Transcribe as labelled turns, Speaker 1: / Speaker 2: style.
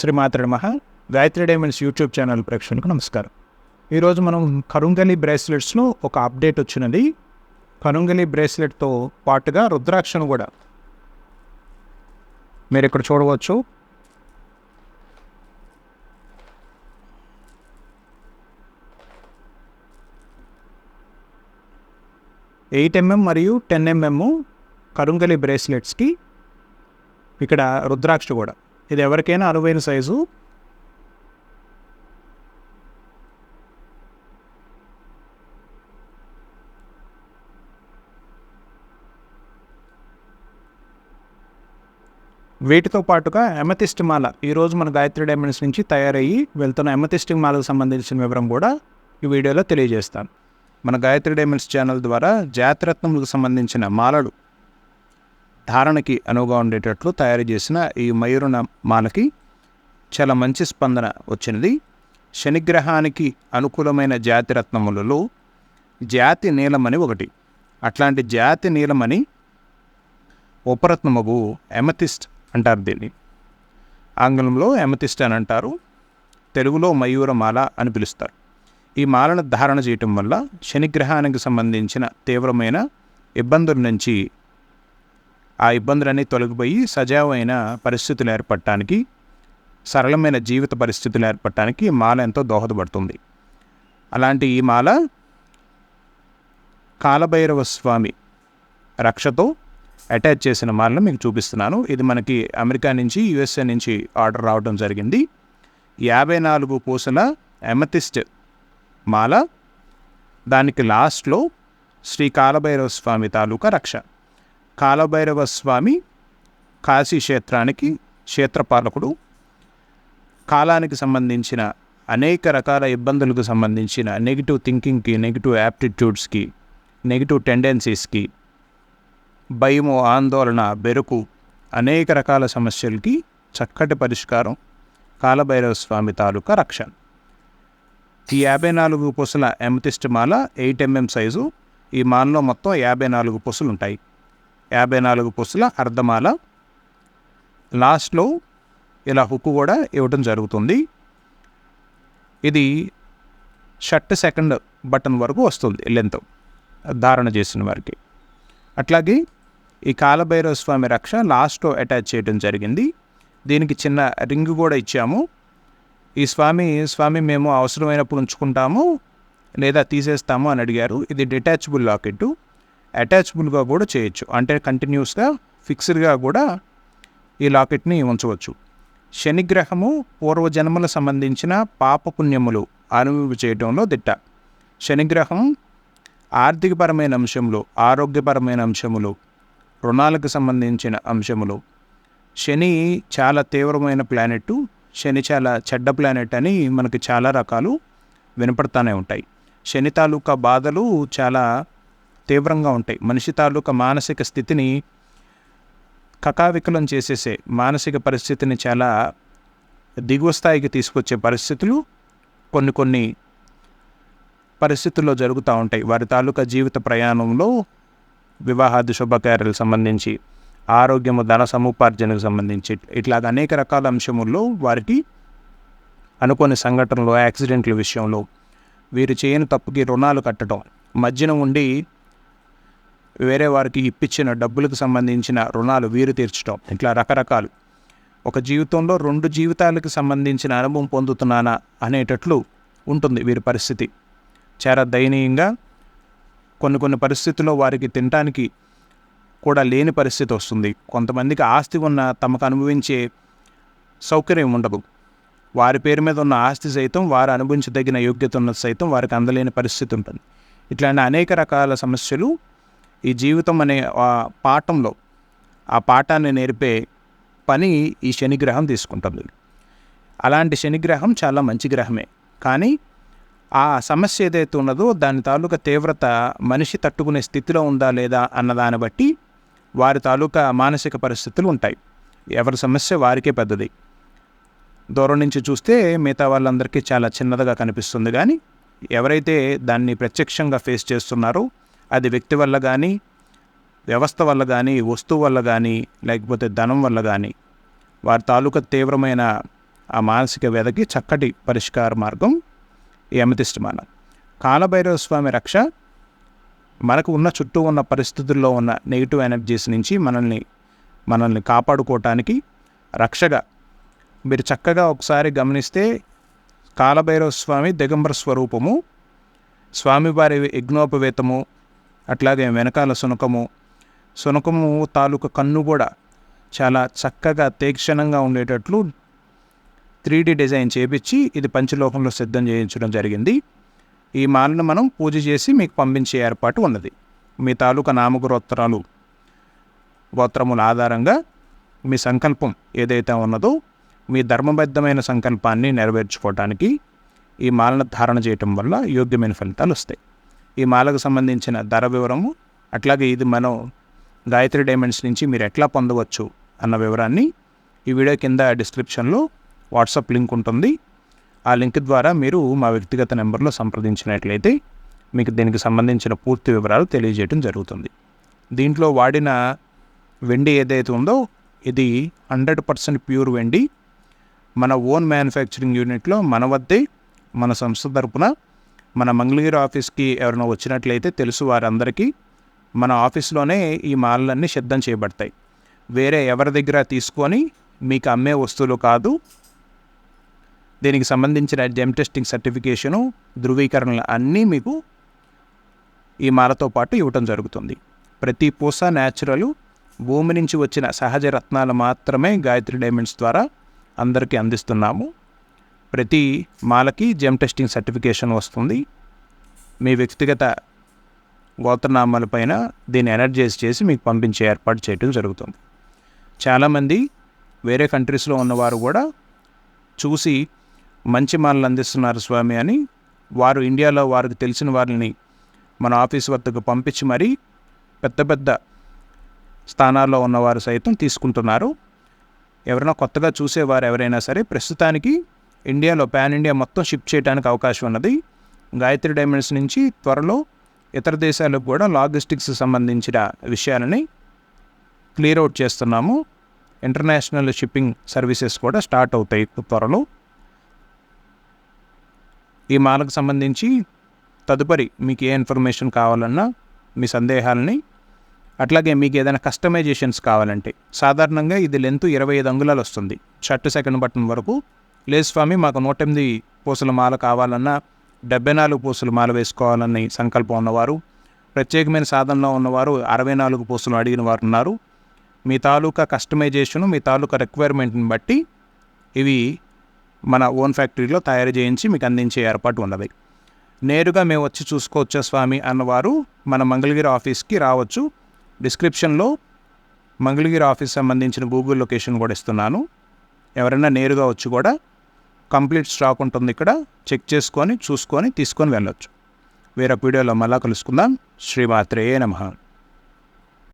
Speaker 1: శ్రీమాత్రే నమః. Gayatri diamonds YouTube channel ప్రేక్షకులకు నమస్కారం. ఈరోజు మనం కరుంగలి బ్రేస్లెట్స్లో ఒక అప్డేట్ వచ్చినది. కరుంగలి బ్రేస్లెట్తో పాటుగా రుద్రాక్షను కూడా మీరు ఇక్కడ చూడవచ్చు. ఎయిట్ ఎంఎం మరియు 10 ఎంఎం కరుంగలి బ్రేస్లెట్స్కి ఇక్కడ రుద్రాక్ష కూడా. ఇది ఎవరికైనా అనువైన సైజు. వీటితో పాటుగా ఎమతిస్ట్ మాల ఈరోజు మన గాయత్రి డైమండ్స్ నుంచి తయారయ్యి వెళ్తున్న ఎమతిస్ట్ మాలకు సంబంధించిన వివరం కూడా ఈ వీడియోలో తెలియజేస్తాను. మన గాయత్రి డైమండ్స్ ఛానల్ ద్వారా జాతిరత్నములకు సంబంధించిన మాలలు ధారణకి అనువుగా ఉండేటట్లు తయారు చేసిన ఈ మయూరన మాలకి చాలా మంచి స్పందన వచ్చినది. శనిగ్రహానికి అనుకూలమైన జాతిరత్నములలో జాతి నీలమని ఒకటి. అట్లాంటి జాతి నీలమని ఉపరత్నముగు ఎమతిస్ట్ అంటారు. దీన్ని ఆంగ్లంలో ఎమతిస్ట్ అని అంటారు, తెలుగులో మయూరమాల అని పిలుస్తారు. ఈ మాలను ధారణ చేయటం వల్ల శనిగ్రహానికి సంబంధించిన తీవ్రమైన ఇబ్బందుల నుంచి ఆ ఇబ్బందులన్నీ తొలగిపోయి సజావైన పరిస్థితులు ఏర్పడటానికి, సరళమైన జీవిత పరిస్థితులు ఏర్పడటానికి ఈ మాల ఎంతో దోహదపడుతుంది. అలాంటి ఈ మాల కాలభైరవ స్వామి రక్షతో అటాచ్ చేసిన మాలను మీకు చూపిస్తున్నాను. ఇది మనకి అమెరికా నుంచి యుఎస్ఏ నుంచి ఆర్డర్ రావడం జరిగింది. 54 పూసల ఎమతిస్ట్ మాల, దానికి లాస్ట్లో శ్రీ కాలభైరవ స్వామి తాలూకా రక్ష. కాలభైరవ స్వామి కాశీ క్షేత్రానికి క్షేత్రపాలకుడు. కాలానికి సంబంధించిన అనేక రకాల ఇబ్బందులకు సంబంధించిన నెగిటివ్ థింకింగ్కి, నెగిటివ్ యాప్టిట్యూడ్స్కి, నెగిటివ్ టెండెన్సీస్కి, భయము, ఆందోళన, బెరుకు, అనేక రకాల సమస్యలకి చక్కటి పరిష్కారం కాలభైరవ స్వామి తాలూకా రక్ష. ఈ 54 పూసల ఎమతిస్ట్ మాల 8 ఎంఎం సైజు. ఈ మాలలో మొత్తం 54 పూసలు ఉంటాయి. 54 పూసల అర్ధమాల. లాస్ట్లో ఇలా హుక్కు కూడా ఇవ్వటం జరుగుతుంది. ఇది షర్ట్ సెకండ్ బటన్ వరకు వస్తుంది లెంత్ ధారణ చేసిన వారికి. అట్లాగే ఈ కాలభైరవ స్వామి రక్ష లాస్ట్లో అటాచ్ చేయడం జరిగింది. దీనికి చిన్న రింగ్ కూడా ఇచ్చాము. ఈ స్వామి మేము అవసరమైనప్పుడు ఉంచుకుంటాము లేదా తీసేస్తాము అని అడిగారు. ఇది డిటాచబుల్ లాకెట్టు. అటాచబుల్గా కూడా చేయొచ్చు, అంటే కంటిన్యూస్గా ఫిక్స్డ్గా కూడా ఈ లాకెట్ని ఉంచవచ్చు. శనిగ్రహము పూర్వజన్మల సంబంధించిన పాపపుణ్యములు అనుభవి చేయడంలో దిట్ట. శనిగ్రహం ఆర్థికపరమైన అంశములు, ఆరోగ్యపరమైన అంశములు, రుణాలకు సంబంధించిన అంశములు. శని చాలా తీవ్రమైన ప్లానెట్. శని చాలా చెడ్డ ప్లానెట్ అని మనకి చాలా రకాలు వినపడతానే ఉంటాయి. శని తాలూకా బాధలు చాలా తీవ్రంగా ఉంటాయి. మనిషి తాలూకా మానసిక స్థితిని కకావికలం చేసేసే, మానసిక పరిస్థితిని చాలా దిగువ స్థాయికి తీసుకొచ్చే పరిస్థితులు కొన్ని పరిస్థితుల్లో జరుగుతూ ఉంటాయి. వారి తాలూకా జీవిత ప్రయాణంలో వివాహాది శుభకార్యాలకు సంబంధించి, ఆరోగ్యము, ధన సముపార్జనకు సంబంధించి ఇట్లాగ అనేక రకాల అంశముల్లో వారికి అనుకోని సంఘటనలు, యాక్సిడెంట్ల విషయంలో, వీరు చేయని తప్పుకి రుణాలు కట్టడం, మధ్యన ఉండి వేరే వారికి ఇప్పించిన డబ్బులకు సంబంధించిన రుణాలు వీరు తీర్చడం, ఇట్లా రకరకాలు. ఒక జీవితంలో 2 జీవితాలకు సంబంధించిన అనుభవం పొందుతున్నానా అనేటట్లు ఉంటుంది వీరి పరిస్థితి. చాలా దయనీయంగా కొన్ని పరిస్థితుల్లో వారికి తినటానికి కూడా లేని పరిస్థితి వస్తుంది. కొంతమందికి ఆస్తి ఉన్న తమకు అనుభవించే సౌకర్యం ఉండదు. వారి పేరు మీద ఉన్న ఆస్తి సైతం, వారు అనుభవించదగిన యోగ్యత ఉన్న సైతం వారికి అందలేని పరిస్థితి ఉంటుంది. ఇట్లాంటి అనేక రకాల సమస్యలు ఈ జీవితం అనే పాఠంలో, ఆ పాఠాన్ని నేర్పే పని ఈ శనిగ్రహం తీసుకుంటుంది. అలాంటి శనిగ్రహం చాలా మంచి గ్రహమే, కానీ ఆ సమస్య ఏదైతే ఉన్నదో దాని తాలూకా తీవ్రత మనిషి తట్టుకునే స్థితిలో ఉందా లేదా అన్నదాన్ని బట్టి వారి తాలూకా మానసిక పరిస్థితులు ఉంటాయి. ఎవరి సమస్య వారికే పెద్దది. దూరం నుంచి చూస్తే మిగతా వాళ్ళందరికీ చాలా చిన్నదిగా కనిపిస్తుంది, కానీ ఎవరైతే దాన్ని ప్రత్యక్షంగా ఫేస్ చేస్తున్నారో అది వ్యక్తి వల్ల కానీ, వ్యవస్థ వల్ల కానీ, వస్తువు వల్ల కానీ, లేకపోతే ధనం వల్ల కానీ వారి తాలూకా తీవ్రమైన ఆ మానసిక వ్యధకి చక్కటి పరిష్కార మార్గం ఈ అమెతిస్ట్ మాల. కాలభైరవ స్వామి రక్ష మనకు ఉన్న చుట్టూ ఉన్న పరిస్థితుల్లో ఉన్న నెగిటివ్ ఎనర్జీస్ నుంచి మనల్ని కాపాడుకోవటానికి రక్షగా. మీరు చక్కగా ఒకసారి గమనిస్తే కాలభైరవ స్వామి దిగంబర స్వరూపము, స్వామివారి యజ్ఞోపవేతము, అట్లాగే వెనకాల సునకము తాలూకా కన్ను కూడా చాలా చక్కగా తీక్షణంగా ఉండేటట్లు 3D డిజైన్ చేపించి ఇది పంచలోకంలో సిద్ధం చేయించడం జరిగింది. ఈ మాలను మనం పూజ చేసి మీకు పంపించే ఏర్పాటు ఉన్నది. మీ తాలూకా గోత్రముల ఆధారంగా మీ సంకల్పం ఏదైతే ఉన్నదో మీ ధర్మబద్ధమైన సంకల్పాన్ని నెరవేర్చుకోవటానికి ఈ మాలను ధారణ చేయటం వల్ల యోగ్యమైన ఫలితాలు వస్తాయి. ఈ మాలకు సంబంధించిన ధర వివరము, అట్లాగే ఇది మనం గాయత్రి డైమండ్స్ నుంచి మీరు ఎట్లా పొందవచ్చు అన్న వివరాన్ని ఈ వీడియో కింద డిస్క్రిప్షన్లో వాట్సాప్ లింక్ ఉంటుంది. ఆ లింక్ ద్వారా మీరు మా వ్యక్తిగత నెంబర్లో సంప్రదించినట్లయితే మీకు దీనికి సంబంధించిన పూర్తి వివరాలు తెలియజేయడం జరుగుతుంది. దీంట్లో వాడిన వెండి ఏదైతే ఉందో ఇది 100% ప్యూర్ వెండి. మన ఓన్ మ్యానుఫ్యాక్చరింగ్ యూనిట్లో మన వద్దే, మన సంస్థ తరపున మన మంగళగిరి ఆఫీస్కి ఎవరైనా వచ్చినట్లయితే తెలుసు వారందరికీ మన ఆఫీస్లోనే ఈ మాలలన్నీ సిద్ధం చేయబడతాయి. వేరే ఎవరి దగ్గర తీసుకొని మీకు అమ్మే వస్తువులు కాదు. దీనికి సంబంధించిన జెమ్ టెస్టింగ్ సర్టిఫికేషను, ధృవీకరణలు అన్నీ మీకు ఈ మాలతో పాటు ఇవ్వటం జరుగుతుంది. ప్రతి పూస న్యాచురల్, భూమి నుంచి వచ్చిన సహజ రత్నాలు మాత్రమే గాయత్రి డైమండ్స్ ద్వారా అందరికీ అందిస్తున్నాము. ప్రతి మాలకి జెమ్ టెస్టింగ్ సర్టిఫికేషన్ వస్తుంది. మీ వ్యక్తిగత గోత్రనామాలపైన దీన్ని ఎనర్జైజ్ చేసి మీకు పంపించే ఏర్పాటు చేయడం జరుగుతుంది. చాలామంది వేరే కంట్రీస్లో ఉన్నవారు కూడా చూసి మంచి మాలలు అందిస్తున్నారు స్వామి అని వారు ఇండియాలో వారికి తెలిసిన వారిని మన ఆఫీస్ వద్దకు పంపించి మరీ పెద్ద పెద్ద స్థానాల్లో ఉన్నవారు సైతం తీసుకుంటున్నారు. ఎవరైనా కొత్తగా చూసేవారు ఎవరైనా సరే ప్రస్తుతానికి ఇండియాలో పాన్ ఇండియా మొత్తం షిప్ చేయడానికి అవకాశం ఉన్నది. గాయత్రి డైమండ్స్ నుంచి త్వరలో ఇతర దేశాలకు కూడా లాజిస్టిక్స్ సంబంధించిన విషయాలని క్లియర్ అవుట్ చేస్తున్నాము. ఇంటర్నేషనల్ షిప్పింగ్ సర్వీసెస్ కూడా స్టార్ట్ అవుతాయి త్వరలో. ఈ మాలకు సంబంధించి తదుపరి మీకు ఏ ఇన్ఫర్మేషన్ కావాలన్నా మీ సందేహాలని, అట్లాగే మీకు ఏదైనా కస్టమైజేషన్స్ కావాలంటే సాధారణంగా ఇది లెంత్ 25 అంగుళాలు వస్తుంది షర్ట్ సెకండ్ బటన్ వరకు. లేదు స్వామి మాకు 108 పూసల మాల కావాలన్నా, 74 పూసల మాల వేసుకోవాలని సంకల్పం ఉన్నవారు, ప్రత్యేకమైన సాధనలో ఉన్నవారు 64 పూసలు అడిగిన వారు ఉన్నారు. మీ తాలూకా కస్టమైజేషను, మీ తాలూకా రిక్వైర్మెంట్ని బట్టి ఇవి మన ఓన్ ఫ్యాక్టరీలో తయారు చేయించి మీకు అందించే ఏర్పాటు ఉన్నది. నేరుగా మేము వచ్చి చూసుకోవచ్చా స్వామి అన్నవారు మన మంగళగిరి ఆఫీస్కి రావచ్చు. డిస్క్రిప్షన్లో మంగళగిరి ఆఫీస్ సంబంధించిన గూగుల్ లొకేషన్ కూడా ఇస్తున్నాను. ఎవరైనా నేరుగా వచ్చి కూడా కంప్లీట్ స్టాక్ ఉంటుంది ఇక్కడ, చెక్ చేసుకొని చూసుకొని తీసుకొని వెళ్ళొచ్చు. వేరొక వీడియోలో మళ్ళా కలుసుకుందాం. శ్రీమాత్రే నమః.